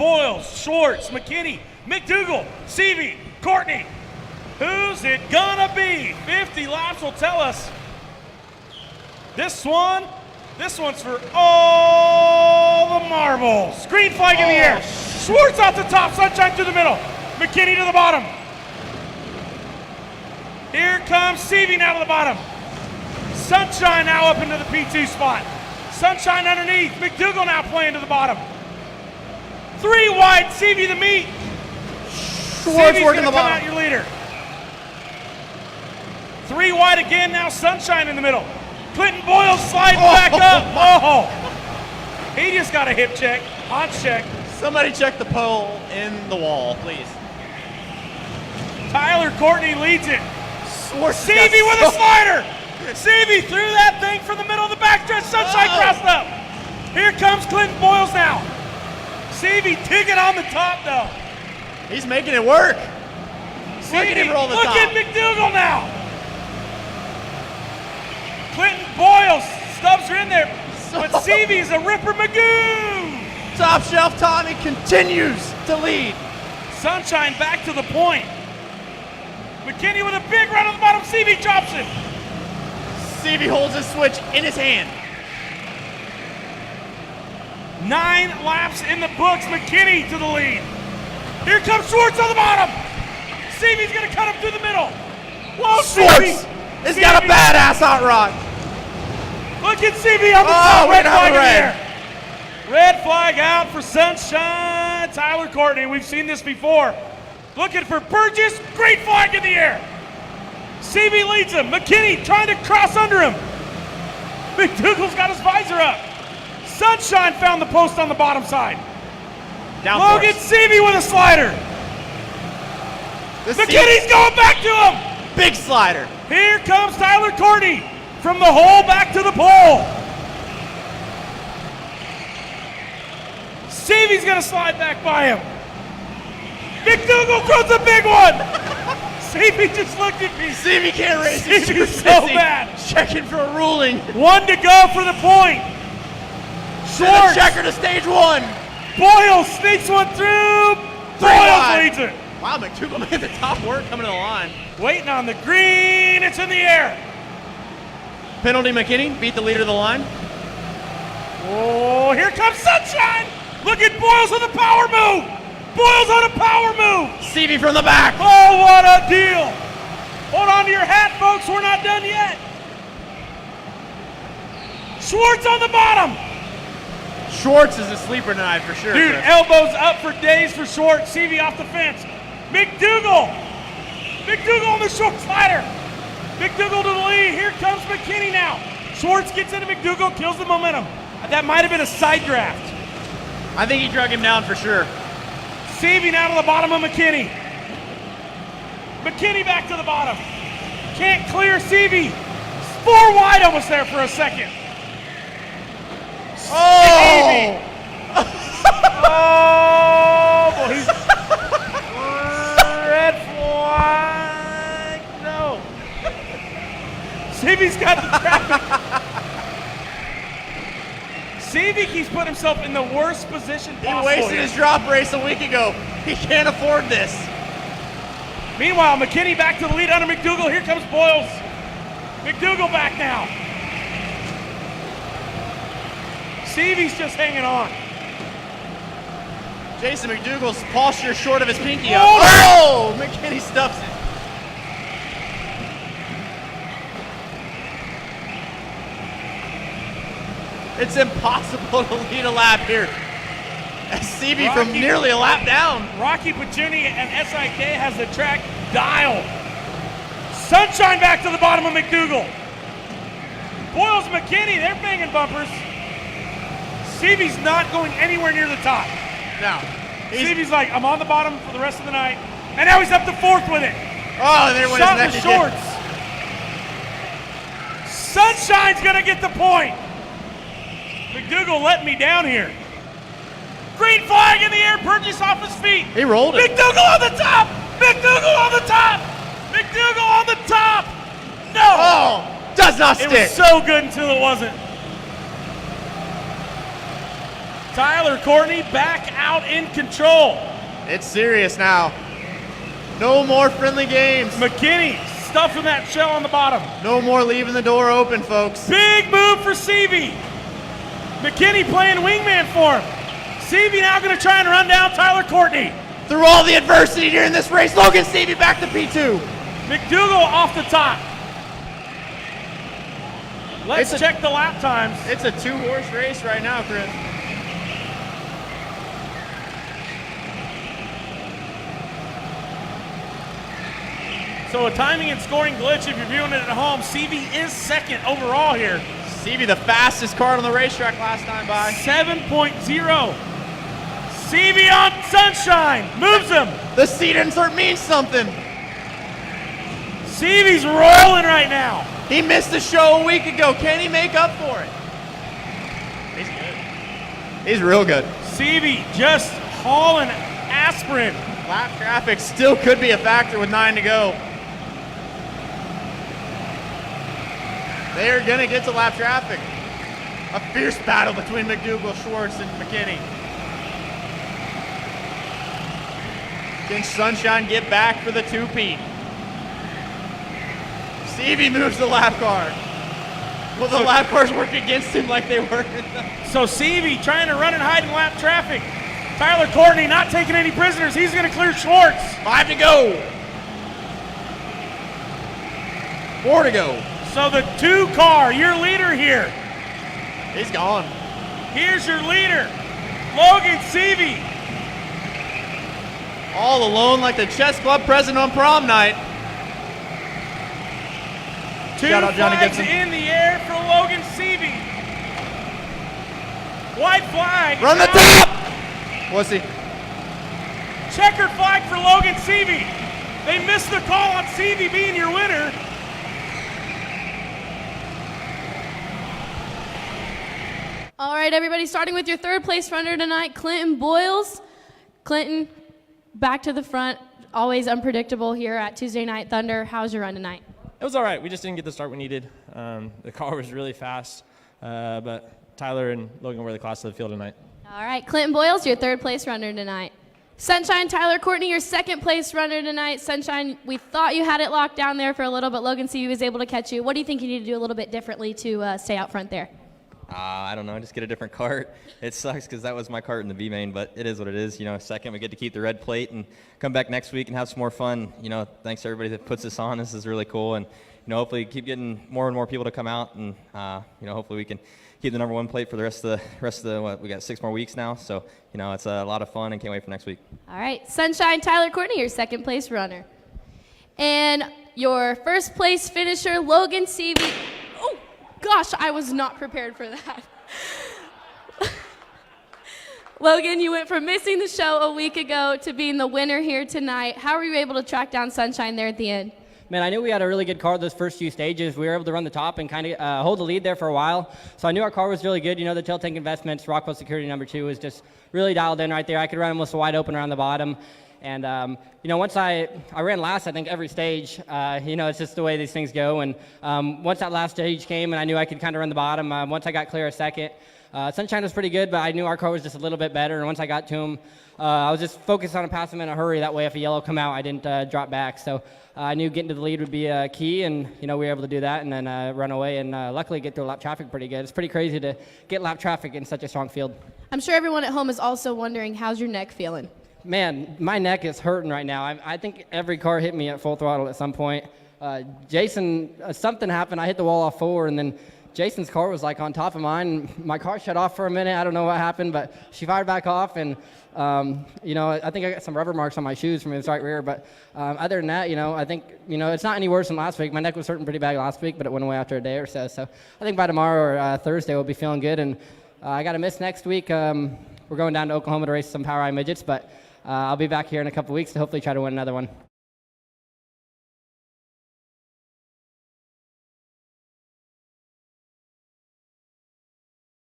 Boyles, Schwartz, McKinney, McDougal, Seavey, Courtney. Who's it gonna be? 50 laps will tell us. This one's for all the marbles. Green flag in the air. Schwartz off the top, Sunshine through the middle. McKinney to the bottom. Here comes Seavey now to the bottom. Sunshine now up into the P2 spot. Sunshine underneath. McDougal now playing to the bottom. 3 wide, Seavey the meat. Schwartz Seavey's working gonna the come bottom. out your leader. 3 wide again, now Sunshine in the middle. Clinton Boyles sliding back up. Oh, he just got a hip check, hot check. Somebody check the pole in the wall, please. Tyler Courtney leads it. Schwartz Seavey with a slider. Seavey threw that thing from the middle of the backstretch. Sunshine crossed up. Here comes Clinton Boyles now. Seavey digging on the top though. He's making it work. Seavey, roll the look top. at McDougal now. Clinton Boyles, Stubbs are in there, but Seavey's a ripper Magoo. Top Shelf Tommy continues to lead. Sunshine back to the point. McKinney with a big run on the bottom. Seavey drops it. Seavey holds his switch in his hand. 9 laps in the books. McKinney to the lead. Here comes Schwartz on the bottom. Seavey's gonna cut him through the middle. Whoa, Schwartz has got a badass hot rod. Look at Seavey on the top. we're Red gonna have flag a in the red. air. Red flag out for Sunshine. Tyler Courtney. We've seen this before. Looking for Burgess. Great flag in the air. Seavey leads him. McKinney trying to cross under him. McDougal's got his visor up. Sunshine found the post on the bottom side. Logan Seavey with a slider. McKinney's going back to him. Big slider. Here comes Tyler Courtney from the hole back to the pole. Seavey's gonna slide back by him. McDougal throws a big one. Seavey just looked at me. Seavey can't race. Seavey's so bad. Checking for a ruling. 1 to go for the point. Schwartz. Checker to stage 1. Boyles sneaks one through. Boyles leads it. Wow, McDougal made the top work coming to the line. Waiting on the green. It's in the air. Penalty McKinney beat the leader of the line. Oh, here comes Sunshine. Look at Boyles on the power move. Boyles on a power move. Seavey from the back. Oh, what a deal. Hold on to your hat, folks. We're not done yet. Schwartz on the bottom. Schwartz is a sleeper tonight for sure. Dude, Chris. elbows up for days for Schwartz. Seavey off the fence. McDougal on the short slider. McDougal to the lead. Here comes McKinney now. Schwartz gets into McDougal, kills the momentum. That might have been a side draft. I think he drug him down for sure. Seavey now to the bottom of McKinney. McKinney back to the bottom. Can't clear Seavey. 4 wide almost there for a second. Oh! Oh, boy, he's red flag. No. Seavey's got the traffic. Seavey keeps putting himself in the worst position possible. He wasted his drop race a week ago. He can't afford this. Meanwhile, McKinney back to the lead under McDougal. Here comes Boyles. McDougal back now. Seavey's just hanging on. Jason McDougal's posture short of his pinky. Oh! McKinney stuffs it. It's impossible to lead a lap here. Seavey from nearly a lap down. Rocky Pacini and SIK has the track dialed. Sunshine back to the bottom of McDougal. Boyles McKinney, they're banging bumpers. Seavey's not going anywhere near the top. No. Seavey's like, I'm on the bottom for the rest of the night. And now he's up to 4th with it. Oh, there went Shot his with neck Shorts. Sunshine's gonna get the point. McDougal letting me down here. Green flag in the air, Burgess off his feet. He rolled it. McDougal on the top! McDougal on the top! McDougal on the top! No! Oh, does not stick. It was so good until it wasn't. Tyler Courtney back out in control. It's serious now. No more friendly games. McKinney stuffing that shell on the bottom. No more leaving the door open, folks. Big move for Seavey. McKinney playing wingman for him. Seavey now going to try and run down Tyler Courtney. Through all the adversity during this race, Logan Seavey back to P2. McDougal off the top. Let's check the lap times. It's a 2-horse race right now, Chris. So a timing and scoring glitch if you're viewing it at home. Seavey is second overall here. Seavey, the fastest car on the racetrack last time by. 7.0. Seavey on Sunshine. Moves him. The seat insert means something. Seavey's rolling right now. He missed the show a week ago. Can he make up for it? He's good. He's real good. Seavey just hauling aspirin. Lap traffic still could be a factor with 9 to go. They are going to get to lap traffic. A fierce battle between McDougal, Schwartz, and McKinney. Can Sunshine get back for the two-peat? Seavey moves the lap car. Will the lap cars work against him like they were? So Seavey trying to run and hide in lap traffic. Tyler Courtney not taking any prisoners. He's going to clear Schwartz. 5 to go. 4 to go. So the 2 car, your leader here. He's gone. Here's your leader, Logan Seavey. All alone like the chess club president on prom night. 2 Shout out Johnny flags Gibson. in the air for Logan Seavey. White flag. Run the top! Wussy. Checkered flag for Logan Seavey. They missed the call on Seavey being your winner. All right, everybody, starting with your third place runner tonight, Clinton Boyles. Clinton, back to the front, always unpredictable here at Tuesday Night Thunder. How's your run tonight? It was all right. We just didn't get the start we needed. The car was really fast, but Tyler and Logan were the class of the field tonight. All right, Clinton Boyles, your third place runner tonight. Sunshine, Tyler Courtney, your second place runner tonight. Sunshine, we thought you had it locked down there for a little, but Logan C was able to catch you. What do you think you need to do a little bit differently to stay out front there? I don't know, just get a different cart. It sucks because that was my cart in the B main, but it is what it is. You know, second, we get to keep the red plate and come back next week and have some more fun. You know, thanks to everybody that puts this on. This is really cool, and you know, hopefully keep getting more and more people to come out, and you know, hopefully we can keep the number 1 plate for the rest of the what, we got 6 more weeks now. So you know, it's a lot of fun, and can't wait for next week. All right, Sunshine, Tyler Courtney, your second place runner, and your first place finisher, Logan Seavey. Oh gosh, I was not prepared for that. Logan, you went from missing the show a week ago to being the winner here tonight. How were you able to track down Sunshine there at the end? Man, I knew we had a really good car those first few stages. We were able to run the top and kind of hold the lead there for a while. So I knew our car was really good. You know, the tail tank investments, Rockwell Security number 2 was just really dialed in right there. I could run almost wide open around the bottom. And, you know, once I ran last, I think, every stage. You know, it's just the way these things go. And once that last stage came and I knew I could kind of run the bottom, once I got clear a second, Sunshine was pretty good, but I knew our car was just a little bit better. And once I got to him, I was just focused on passing him in a hurry. That way, if a yellow come out, I didn't drop back. So I knew getting to the lead would be key, and you know we were able to do that, and then run away, and luckily get through lap traffic pretty good. It's pretty crazy to get lap traffic in such a strong field. I'm sure everyone at home is also wondering, how's your neck feeling? Man, my neck is hurting right now. I think every car hit me at full throttle at some point. Jason, something happened. I hit the wall off forward, and then Jason's car was like on top of mine. My car shut off for a minute. I don't know what happened, but she fired back off, and you know, I think I got some rubber marks on my shoes from his right rear. But other than that, you know, I think, you know, it's not any worse than last week. My neck was hurting pretty bad last week, but it went away after a day or so. So I think by tomorrow or Thursday we'll be feeling good. And I got to miss next week. We're going down to Oklahoma to race some Power I midgets, but I'll be back here in a couple weeks to hopefully try to win another one.